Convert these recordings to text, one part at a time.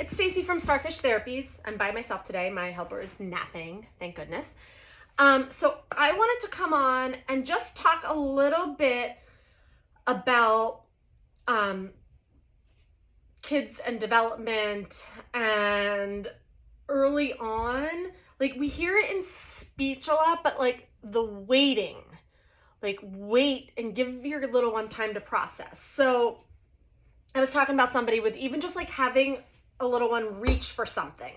it's Stacy from Starfish Therapies. I'm by myself today. My helper is napping, thank goodness. So I wanted to come on and just talk a little bit about kids and development and early on. Like, we hear it in speech a lot, but like the waiting, like wait and give your little one time to process. So I was talking about somebody with even just like having a little one reach for something.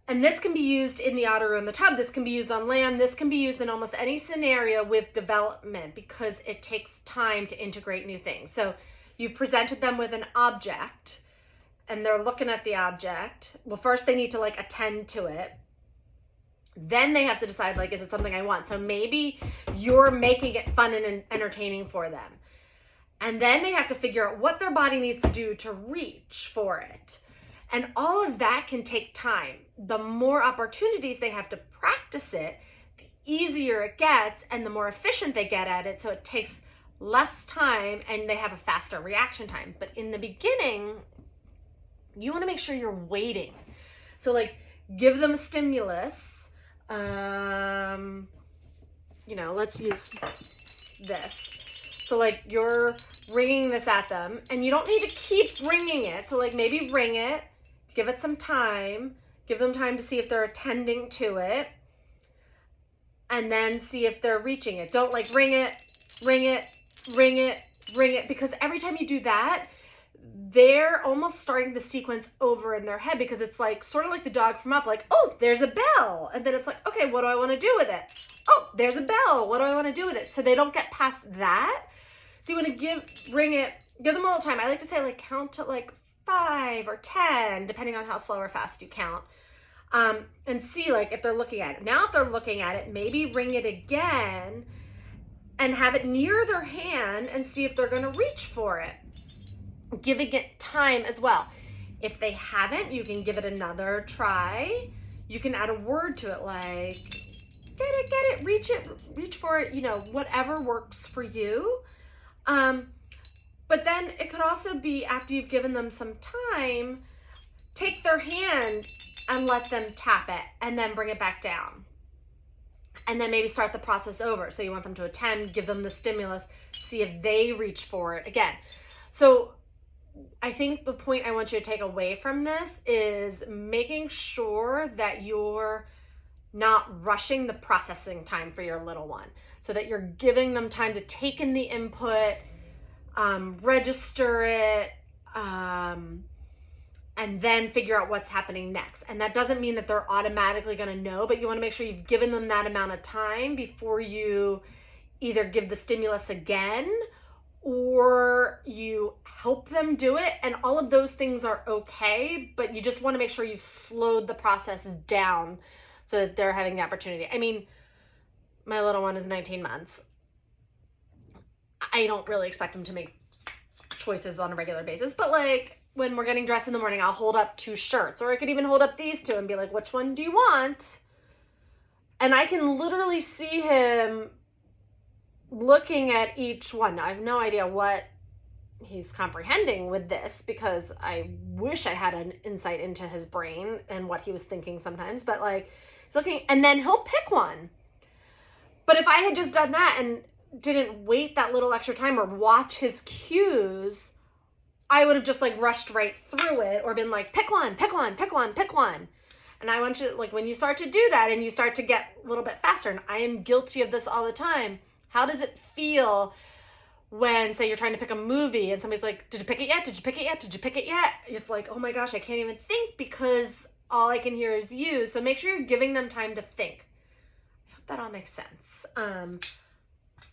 And this can be used in the otter or in the tub. This can be used on land. This can be used in almost any scenario with development because it takes time to integrate new things. So you've presented them with an object and they're looking at the object. Well, first they need to like attend to it. Then they have to decide, like, is it something I want? So maybe you're making it fun and entertaining for them. And then they have to figure out what their body needs to do to reach for it. And all of that can take time. The more opportunities they have to practice it, the easier it gets and the more efficient they get at it. So it takes less time and they have a faster reaction time. But in the beginning, you want to make sure you're waiting. So like, give them a stimulus. Let's use this. So like you're ringing this at them and you don't need to keep ringing it. So like maybe ring it, give it some time, give them time to see if they're attending to it, and then see if they're reaching it. Don't like ring it, ring it, ring it, ring it, because every time you do that, they're almost starting the sequence over in their head because it's like sort of like the dog from Up, like, oh, there's a bell. And then it's like, okay, what do I want to do with it? Oh, there's a bell. What do I want to do with it? So they don't get past that. So you want to ring it, give them a little time. I like to say like count to like 5 or 10, depending on how slow or fast you count. And see like if they're looking at it. Now if they're looking at it, maybe ring it again and have it near their hand and see if they're going to reach for it. Giving it time as well. If they haven't, you can give it another try. You can add a word to it like, get it, reach for it, whatever works for you. But then it could also be after you've given them some time, take their hand and let them tap it and then bring it back down. And then maybe start the process over. So you want them to attend, give them the stimulus, see if they reach for it again. So I think the point I want you to take away from this is making sure that you're not rushing the processing time for your little one, so that you're giving them time to take in the input, register it, and then figure out what's happening next. And that doesn't mean that they're automatically going to know, but you want to make sure you've given them that amount of time before you either give the stimulus again or you help them do it. And all of those things are okay, but you just want to make sure you've slowed the process down so that they're having the opportunity. I mean, my little one is 19 months. I don't really expect him to make choices on a regular basis, but like when we're getting dressed in the morning, I'll hold up 2 shirts, or I could even hold up these 2 and be like, which one do you want? And I can literally see him looking at each one. Now, I have no idea what he's comprehending with this because I wish I had an insight into his brain and what he was thinking sometimes, but like he's looking and then he'll pick one. But if I had just done that and didn't wait that little extra time or watch his cues, I would have just like rushed right through it or been like, pick one, pick one, pick one, pick one. And I want you to, like, when you start to do that and you start to get a little bit faster, and I am guilty of this all the time. How does it feel when, say, you're trying to pick a movie and somebody's like, did you pick it yet? Did you pick it yet? Did you pick it yet? It's like, oh my gosh, I can't even think because all I can hear is you. So make sure you're giving them time to think. I hope that all makes sense.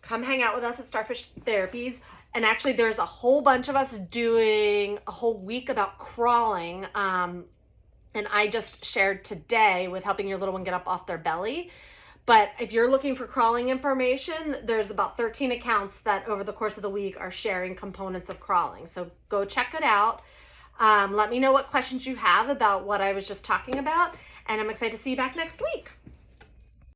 Come hang out with us at Starfish Therapies. And actually, there's a whole bunch of us doing a whole week about crawling. And I just shared today with helping your little one get up off their belly. But if you're looking for crawling information, there's about 13 accounts that over the course of the week are sharing components of crawling. So go check it out. Let me know what questions you have about what I was just talking about. And I'm excited to see you back next week.